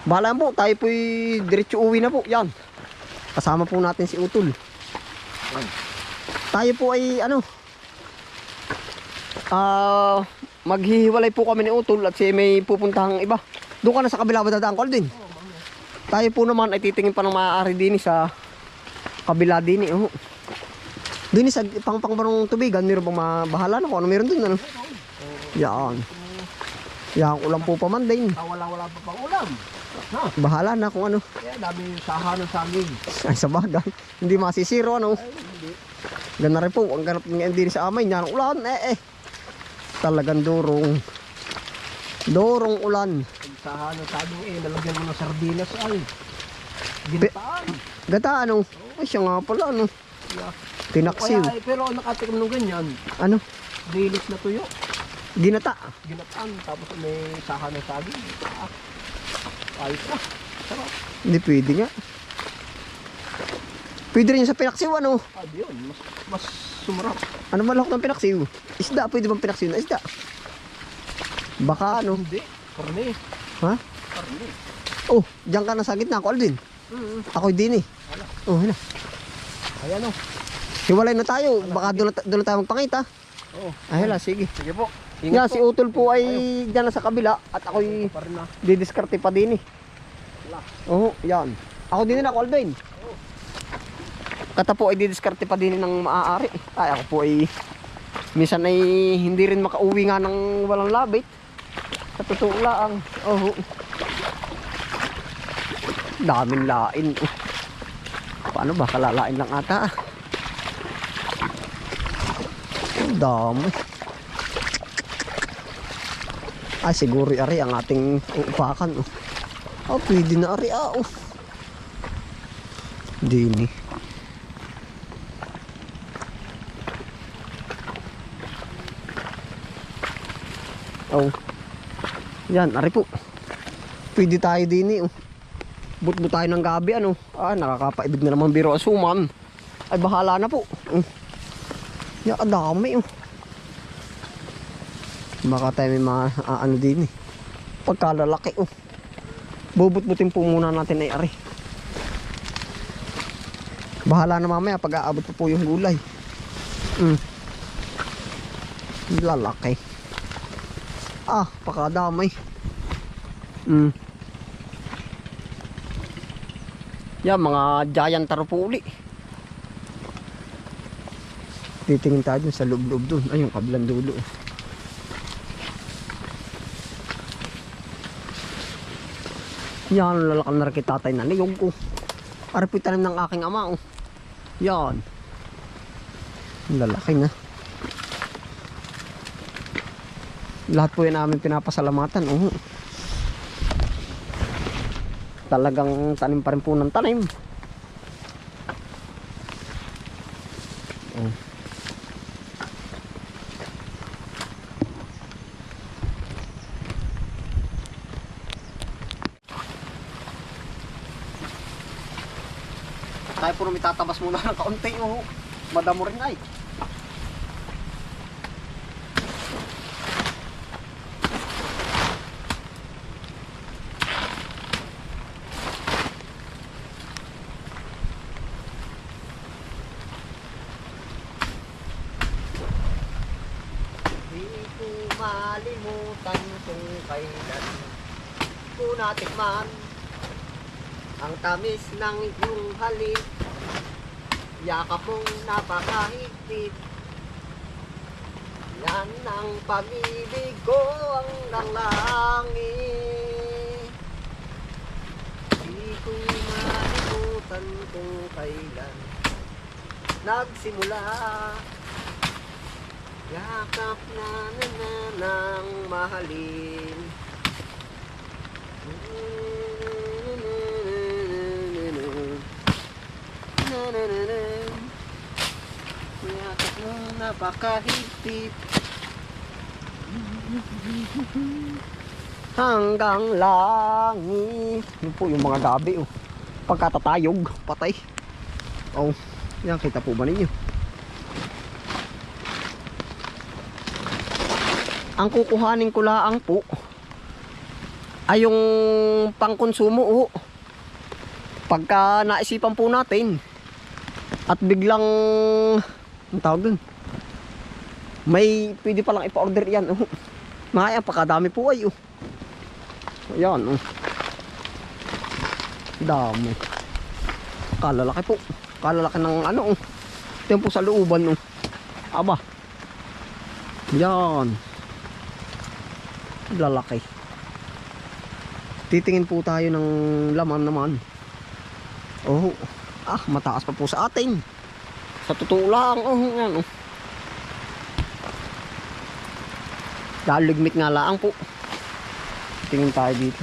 Bahala po, tayo po'y diretso uwi na po. Yan. Kasama po natin si Utol. Tayo po ay ano, maghihiwalay po kami ni Utol at siya may pupuntahang iba. Doon ka na sa kabila ba dadaan ko din? Tayo po naman ay titingin pa ng maaari din sa kabila din. Doon sa pangbarong tubigan, meron bang mabahala na kung ano meron doon? Ano? Yan. Yan, ulam po pa man din. Wala pa pang ulam. Ha? Bahala na kung ano. Kaya dami saha ng saging. Ay, sa bagay. Hindi masisiro, ano? Ay, hindi. Ganda rin po. Ang ganap ngayon din sa amay. Yan, ulan. Talagang durong. Durong ulan. Ang saha ng saging nalagyan mo ng sardinas ay. Ginataan. Gata, ano? Ay, siya nga pala, ano? Yeah. Tinaksiw. Kaya, pero nakatikim ng ganyan. Ano? Dilis na tuyo. Ginata. Ginataan. Tapos may saha ng saging. Ayos na. Sarap. Hindi pwede nga. Pwede rin sa pinaksiw, ano? Yun. Mas sumarap. Ano malaki ng pinaksiw? Isda, pwede bang pinaksiw na isda? Baka ano? Hindi. Karne. Ha? Karne. Oh, diyan ka na sa gitna. Ako Alvin. Ako din eh. Oh, hina. Ayan o. Hiwalay na tayo. Baka doon na tayo magpangita. Oo. Ay, hala, sige. Sige po. Nga, si Utol po ay dyan na sa kabila. At ako'y Pa rin na. didiskarte pa din eh. Oo, yan. Ako din na, ako Alvin. Kata po ay didiskarte pa din ng maaari. Ay, ako po ay minsan ay hindi rin makauwi nga ng walang labit. Sa totoo lang. Oo. Daming lain. Paano ba? Kalalain lang ata. Ang dami. Ay, siguro ari ang ating upakan. Oh, pwede na ari. Dini. Oh. Yan, ari po. Pwede tayo dini. But tayo ng gabi, ano. Nakakapaibig na naman biro asuman. Ay, bahala na po. Ya, dami. Baka tayo may mga ano din eh. Pagkalalaki. Bubut-butin po muna natin ay ari. Bahala na mamaya pag aabot pa po yung gulay. Lalaki. Pakadamay. Yan, mga giant tarupuli. Titingin tayo dun sa loob-loob dun. Ay, yung kabilang dulo. Yan, lalakang na rin tatay na niyog ko. Arapoy tanim ng aking ama. Yan. Lalaki na. Lahat po yan namin pinapasalamatan. Talagang tanim pa rin po ng tanim. Tayo po may tatabas muna ng kaunti. Madamo rin ay. Malimutan kung kailan ko natikman ang tamis ng iyong halik, yakap mong napakahigpit. Yan ang pag-ibig ko hanggang langit. Di ko malimutan kung kailan nagsimula. Yakap na ng mahalin. Yakap ng napakahigpit hanggang langit. Yun po yung mga gabi. Pagkatatayog, patay. Yan, kita po ba ninyo? Ang kukuhanin ko laang po ay yung pangkonsumo oh. Pagka naisipan po natin at biglang ang tawag dun, may pwede palang ipa-order yan oh. Mga yan, pakadami po ay oh. Ayan oh. Dami. Kalalaki po. Kalalaki ng ano oh. Ito po sa looban oh. Aba. Yan. Lalaki. Titingin po tayo ng laman naman. Oh. Ah, mataas pa po sa atin. Sa totoo lang oh. Yan oh. Daligmit nga lang po. Tingin tayo dito.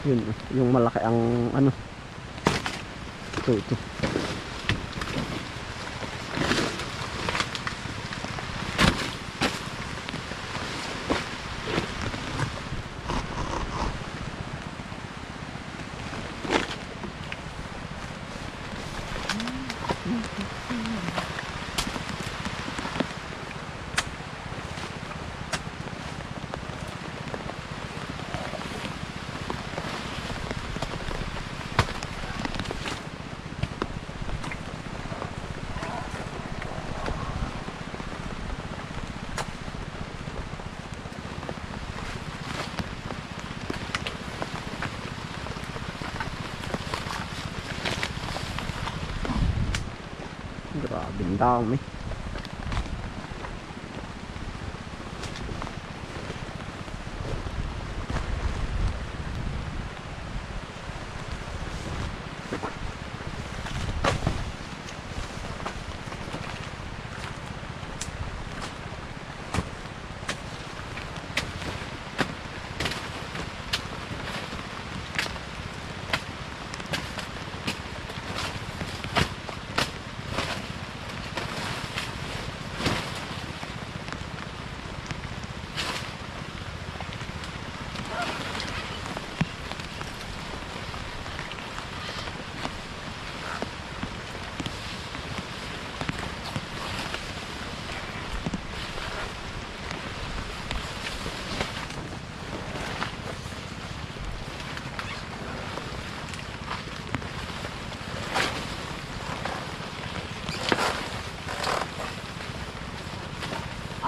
Yun, yung malaki ang ano. Ito. Grabe ang dami.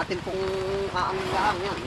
Atin pong aanglaan yan.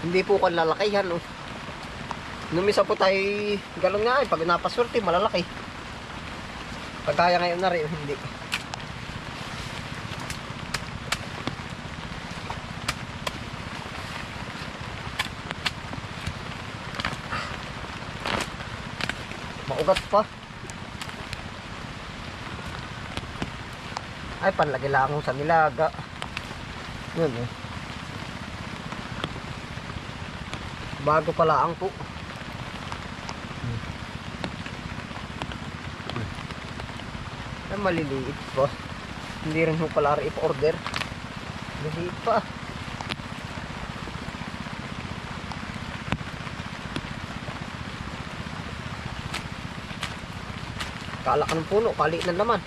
Hindi po kan lalakihan oh. Numisa po tayo galon nga pag napaswerte malalaki. Pagkaya ngayon na rin hindi. Maugat pa. Ay panlagi lang sa nilaga. Yun eh. Bago pala ang po. Ay maliliit po. Hindi rin po pala rin i-order. Maliliit pa. Kalak ng puno, kaliit na naman.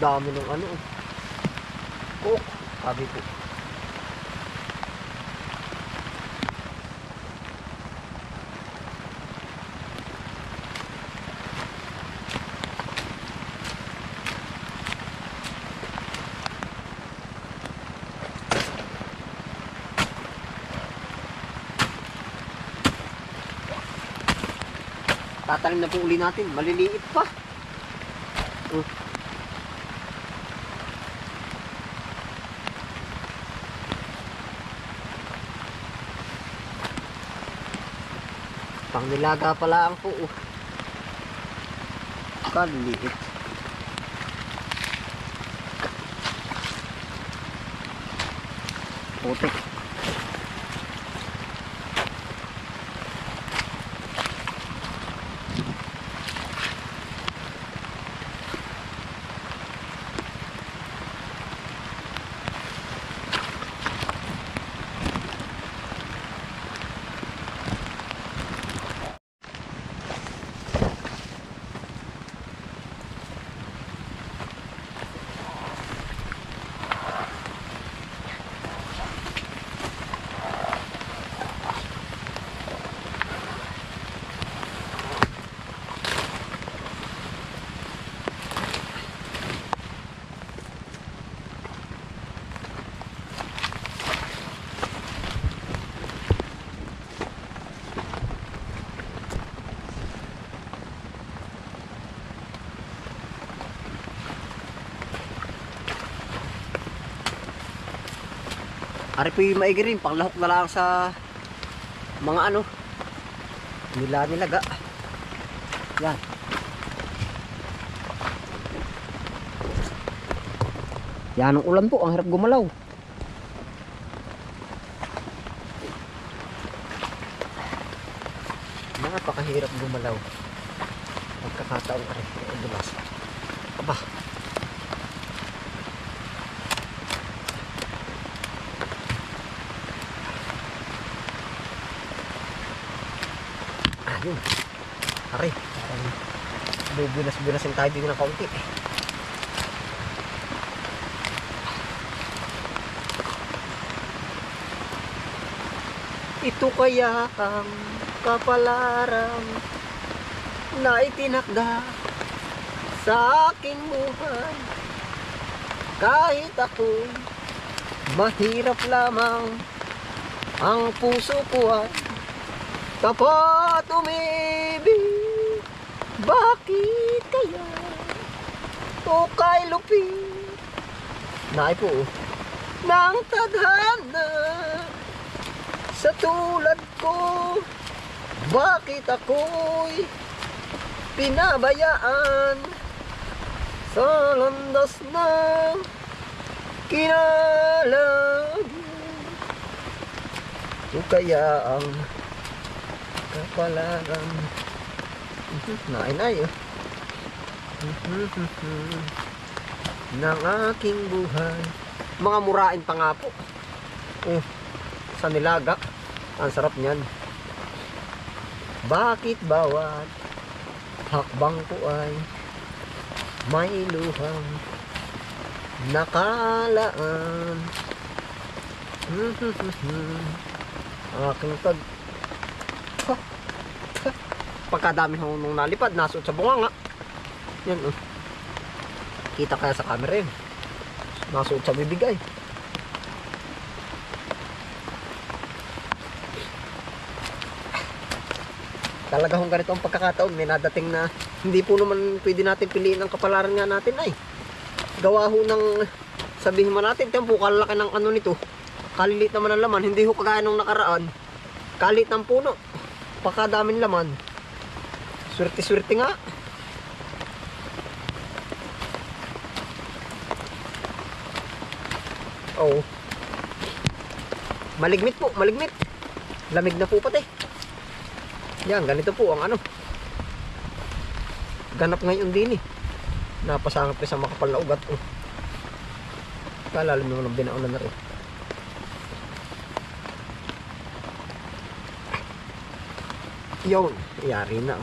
Dami ng ano. Cook. Sabi po. Tatanim na po uli natin. Maliliit pa. Pangnilaga pala ang po. Kaliliit. Putik. Ari po yung maigi rin, panglahok na lang sa mga ano, nilaga. Yan. Yan ang ulan po, ang hirap gumalaw. Napakahirap gumalaw. Pagkakataong ari, ang dulas. Aba. Ayun. Aray. Bubunas-bunasin tayo dito ng kaunti. Ito kaya ang kapalaran na itinakda sa aking buhay. Kahit ako'y mahirap lamang, ang puso ko ay tapat umibig. Bakit kaya o kay lupit naay po ng tadhana sa tulad ko? Bakit ako'y pinabayaan sa landas ng kinalag? O kaya ang kapalaran nainay ng aking buhay. Mga murain pa nga po sa nilaga. Ang sarap niyan. Bakit bawat hakbang ko ay may luhang nakalaan? Aking pagkadami nung nalipad, nasuot sa bunganga. Yan kita kaya sa camera yun, nasuot sa bibigay. Talaga kung ganito ang pagkakataon, may nadating na hindi po naman pwede natin piliin ang kapalaran nga natin ay gawa ho ng sabihin mo natin, tempo kalaki ng ano nito, kalilit naman ang laman, hindi ho kagaya nung nakaraan, kalit ng puno, pakadaming laman. Swerte-swerte nga. Oh. Maligmit po, maligmit. Lamig na po pati. Yan, ganito po ang ano. Ganap ngayon din Napasangap sa makapal na ugat. Kalalim naman ang binaunan na rin. Yun, yari na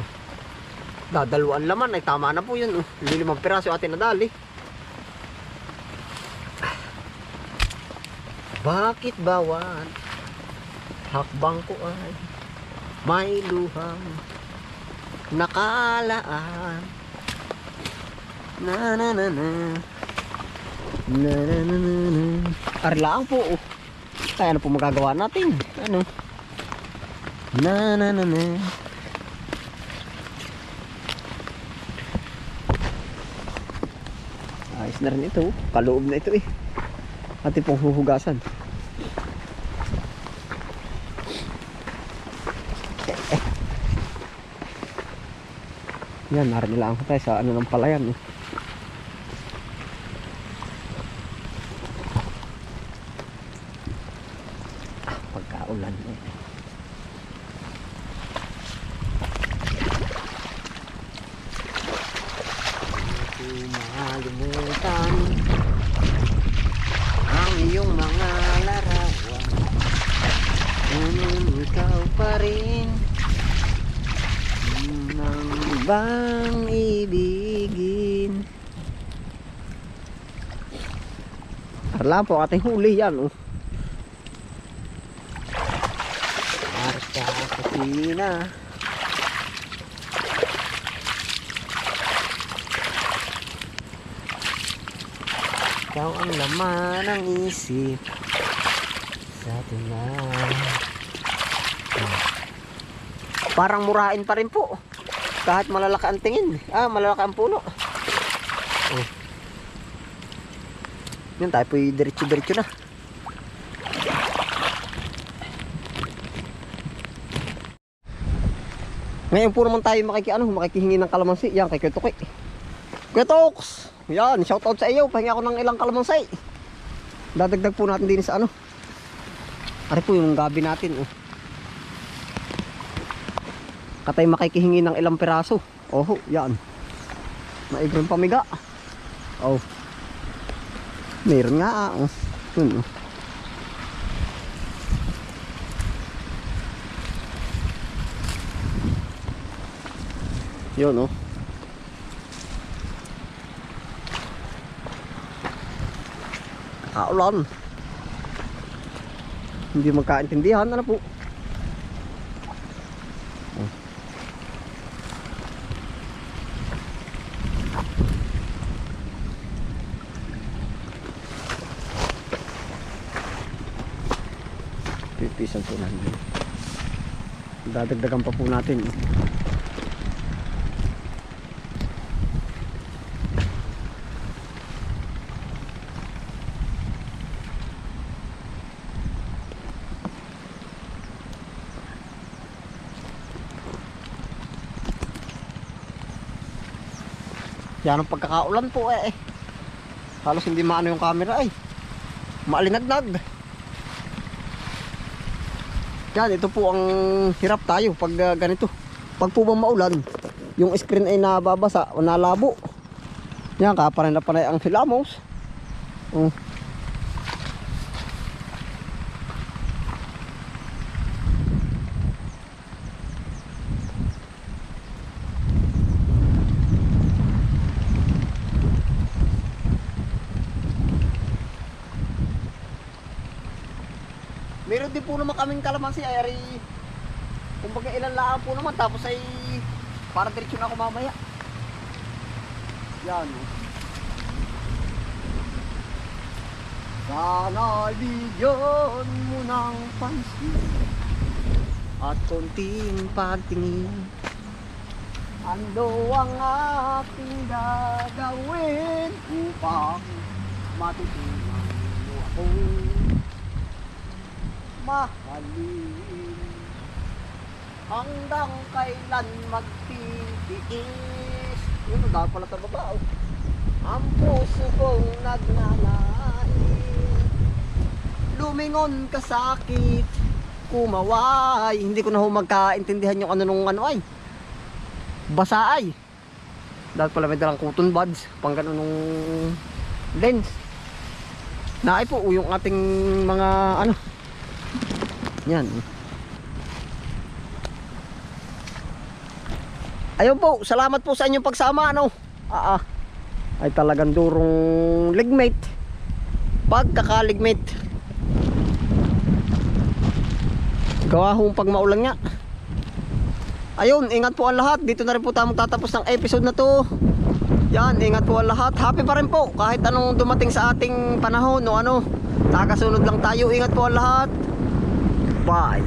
dadaluan laman ay tama na po yun. 5 piraso atin nadali. Bakit bawat hakbang ko ay may luhang nakalaan? Na na na na na na na na. Arlaan po kaya na po magagawa natin. Ano? Na na na na. malinis na rin ito. Kaloob na ito eh. Ating pong huhugasan. Yan, narilaan ko tayo sa ano ng palayan. Pagkaulan eh. Hindi makalimutan ang iyong mga larawan. Ikaw pa rin nang bang ibigin. Parla po ating huli yan. Marka sa sina. Ikaw ang laman ng isip sa tunan. Parang murain pa rin po. Kahit malalaki ang tingin. Malalaki ang puno. Yun, tayo po'y diretso-diretso na. Ngayon po naman tayo makikihingi ng kalamansi. Yan, kay Kuya Tuki. Kuya Toks! Yan, shoutout sa iyo. Pahingi ako ng ilang kalamansi. Dadagdag po natin din sa ano. Ari po yung gabi natin. Katay makikihingi ng ilang piraso. Yan. Maigrong pamiga. Meron nga. Yun. Yun Kaulan. Hindi magkaintindihan. Ano po? Pipisan po natin. Dadagdagan pa po natin. Yan ang pagkakaulan po Halos hindi maano yung camera Maalinagnag. Yan, ito po ang hirap tayo pag ganito. Pag po bang maulan, yung screen ay nababasa o nalabo. Yan, kaparay na panay ang hilamos. Meron din po naman kaming kalamansi ay kumbaga ilan lang po naman tapos ay para diretso na ako mamaya. Yan. Sana bigyan mo ng pansin at konting pagtingin. Ano ang ating gagawin upang matutunan mo ako mahalin hanggang kailan magtitiis. Yun, dahil pala sa baba ang puso kong nagnanais lumingon ka sakit kumaway. Hindi ko na magkaintindihan yung ano nung basa dahil pala may dalang cotton buds pang gano'n nung lens naay po yung ating mga yan. Ayun po, salamat po sa inyong pagsama ay talagang durong ligmate. Pagkakaligmate. Gawa hong pag maulan nga. Ayun, ingat po ang lahat. Dito na rin po tayo magtatapos ng episode na to. Yan, ingat po ang lahat. Happy pa rin po kahit anong dumating sa ating panahon o Tagasunod lang tayo. Ingat po ang lahat. Bye.